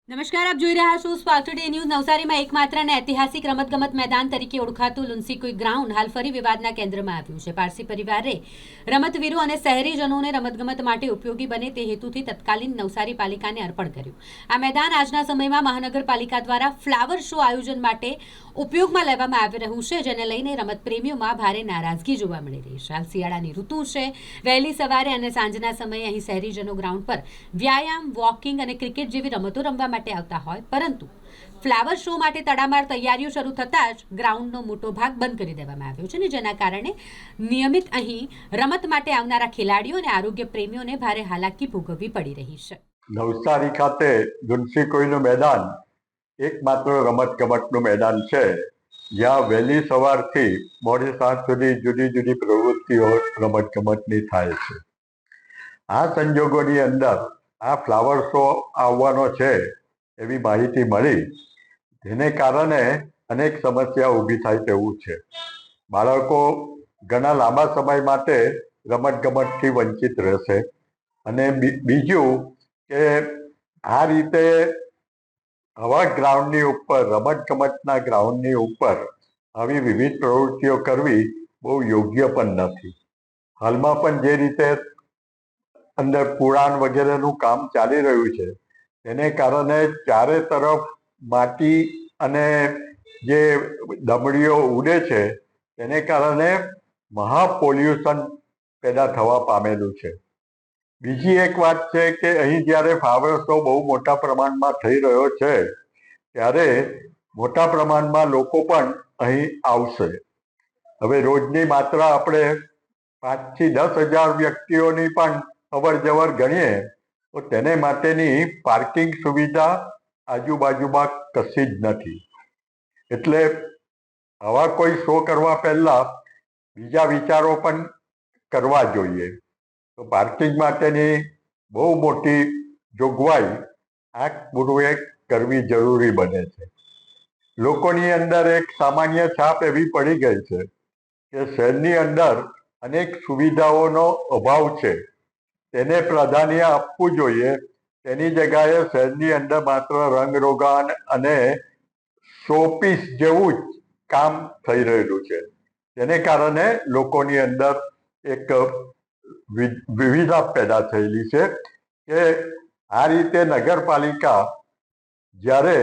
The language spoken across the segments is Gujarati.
નમસ્કાર, આપ જોઈ રહ્યા છો સ્પાર્ક ટુડે ન્યૂઝ। નવસારીમાં એકમાત્ર અને ઐતિહાસિક રમતગમત મેદાન તરીકે ઓળખાતું લુન્સીકુઈ ગ્રાઉન્ડ હાલ ફરી વિવાદના કેન્દ્રમાં આવ્યું છે। પારસી પરિવારે રમતવીરો અને શહેરીજનોને રમતગમત માટે ઉપયોગી બને તે હેતુથી તત્કાલીન નવસારી પાલિકાને અર્પણ કર્યું। આ મેદાન આજના સમયમાં મહાનગરપાલિકા દ્વારા ફ્લાવર શો આયોજન માટે ઉપયોગમાં લેવામાં આવી રહ્યું છે, જેને લઈને રમત પ્રેમીઓમાં ભારે નારાજગી જોવા મળી રહી છે। હાલ શિયાળાની ઋતુ છે। વહેલી સવારે અને સાંજના સમયે અહીં શહેરીજનો ગ્રાઉન્ડ પર વ્યાયામ, વોકિંગ અને ક્રિકેટ જેવી રમતો રમવા માટે આવતા હોય, પરંતુ ફ્લાવર શો માટે તડામાર તૈયારીઓ શરૂ થતાં જ ગ્રાઉન્ડનો મોટો ભાગ બંધ કરી દેવામાં આવ્યો છે, જેના કારણે નિયમિત અહીં રમત માટે આવનારા ખેલાડીઓ અને આરોગ્ય પ્રેમીઓને ભારે હાલાકી ભોગવવી પડી રહી છે। નવસારી ખાતે લુન્સીકુઈનું મેદાન એકમાત્ર રમતગમતનું મેદાન છે, જ્યાં વહેલી સવારથી મોડી સાંજ સુધી જુદી જુદી પ્રવૃત્તિઓ રમતગમતની થાય છે। આ સંજોગોની અંદર આ ફ્લાવર શો આવવાનો છે એવી માહિતી મળી, જેને કારણે અનેક સમસ્યા ઊભી થાય તેવું છે। બાળકો ઘણા લાંબા સમય માટે રમતગમતથી વંચિત રહેશે અને બીજું કે આ રીતે આવા ગ્રાઉન્ડની ઉપર, રમતગમતના ગ્રાઉન્ડની ઉપર આવી વિવિધ પ્રવૃત્તિઓ કરવી બહુ યોગ્ય પણ નથી। હાલમાં પણ જે રીતે અંદર પુરાણ વગેરેનું કામ ચાલી રહ્યું છે, તેને કારણે ચારે તરફ માટી અને જે ડમરીઓ ઉડે છે, તેને કારણે મહા પોલ્યુશન પેદા થવા પામેલું છે। બીજી એક વાત છે કે અહીં જ્યારે ફ્લાવર શો બહુ મોટા પ્રમાણમાં થઈ રહ્યો છે, ત્યારે મોટા પ્રમાણમાં લોકો પણ અહીં આવશે। હવે રોજની માત્રા આપણે 5 થી 10,000 વ્યક્તિઓની પણ અવર જવર ગણીએ તો તેને માટેની પાર્કિંગ સુવિધા આજુબાજુમાં કશી જ નથી। એટલે આવા કોઈ શો કરવા પહેલા બીજા વિચારો પણ કરવા જોઈએ। તો પાર્કિંગ માટેની બહુ મોટી જોગવાઈ આ પૂર્વે કરવી જરૂરી બને છે। લોકોની અંદર એક સામાન્ય છાપ એવી પડી ગઈ છે કે શહેરની અંદર અનેક સુવિધાઓનો અભાવ છે, તેને પ્રાધાન્ય આપવું જોઈએ। તેની જગ્યાએ શહેરની અંદર માત્ર રંગરોગાન અને શોપીસ જેવું જ કામ થઈ રહેલું છે, તેને કારણે લોકોની અંદર એક વિવિધતા પેદા થયેલી છે કે આ રીતે નગરપાલિકા જ્યારે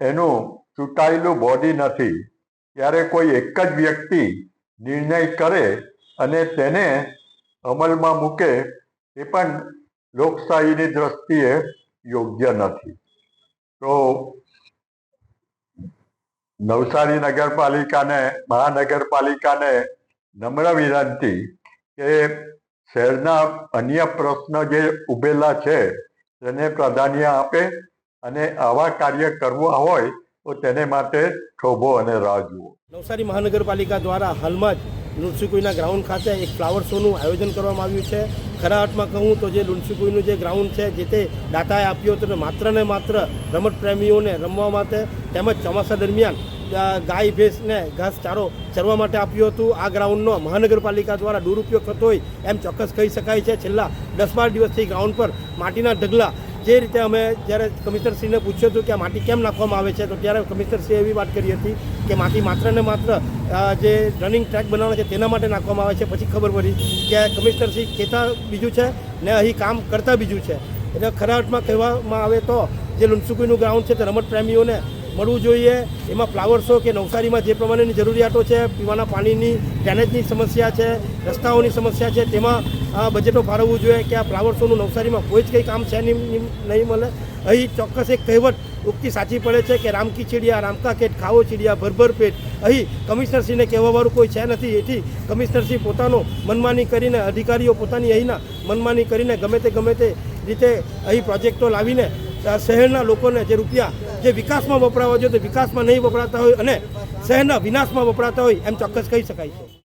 એનું ચૂંટાયેલું બોડી નથી, ત્યારે કોઈ એક જ વ્યક્તિ નિર્ણય કરે અને તેને અમલમાં મૂકે, એ પણ લોકશાહીની દ્રષ્ટિએ યોગ્ય નથી। તો નવસારી નગરપાલિકાને, મહાનગરપાલિકાને નમ્ર વિનંતી કે શહેરના અન્ય પ્રશ્નો જે ઉભેલા છે તેને પ્રાધાન્ય આપે અને આવા કાર્ય કરવા હોય તો તેને માટે થોભો અને રાહ જુઓ। નવસારી મહાનગરપાલિકા દ્વારા હાલમાં જ લુન્સીકુઈના ગ્રાઉન્ડ ખાતે એક ફ્લાવર શોનું આયોજન કરવામાં આવ્યું છે। ખરા અર્થમાં કહું તો જે લુન્સીકુઈનું જે ગ્રાઉન્ડ છે, જે તે દાતાએ આપ્યો હતો, માત્ર ને માત્ર રમત પ્રેમીઓને રમવા માટે તેમજ ચોમાસા દરમિયાન ગાય ભેંસને ઘાસચારો ચરવા માટે આપ્યું હતું। આ ગ્રાઉન્ડનો મહાનગરપાલિકા દ્વારા દુરુપયોગ થતો હોય એમ ચોક્કસ કહી શકાય છે। છેલ્લા 10-12 દિવસથી ગ્રાઉન્ડ પર માટીના ઢગલા, જે રીતે અમે જ્યારે કમિશનરશ્રીને પૂછ્યું હતું કે આ માટી કેમ નાખવામાં આવે છે, તો ત્યારે કમિશનરશ્રીએ એવી વાત કરી હતી કે માટી માત્ર ને માત્ર જે રનિંગ ટ્રેક બનાવવાનો છે તેના માટે નાખવામાં આવે છે। પછી ખબર પડી કે કમિશનરશ્રી કહેતા બીજું છે ને અહીં કામ કરતા બીજું છે। એટલે ખરા અર્થમાં કહેવામાં આવે તો જે લુન્સીકુઈનું ગ્રાઉન્ડ છે તે રમત પ્રેમીઓને મળવું જોઈએ। એમાં ફ્લાવર શો કે નવસારીમાં જે પ્રમાણેની જરૂરિયાતો છે, પીવાના પાણીની, ડ્રેનેજની સમસ્યા છે, રસ્તાઓની સમસ્યા છે, તેમાં બજેટો ફાળવવું જોઈએ કે આ ફ્લાવર શોનું નવસારીમાં કોઈ જ કંઈ કામ છે નહીં મળે। અહીં ચોક્કસ એક કહેવત ઉક્તિ સાચી પડે છે કે રામકી ચીડિયા રામકા કેટ, ખાવો ચીડિયા ભરભર પેટ। અહીં કમિશનરશ્રીને કહેવાવાળું કોઈ છે નથી। એથી કમિશનરશ્રી પોતાનો મનમાની કરીને, અધિકારીઓ પોતાની અહીંના મનમાની કરીને ગમે તે રીતે અહીં પ્રોજેક્ટો લાવીને શહેરના લોકોને જે રૂપિયા જે વિકાસમાં વપરાવા જોઈએ તે વિકાસમાં નહીં વપરાતા હોય અને શહેરના વિનાશમાં વપરાતા હોય એમ ચોક્કસ કહી શકાય છે।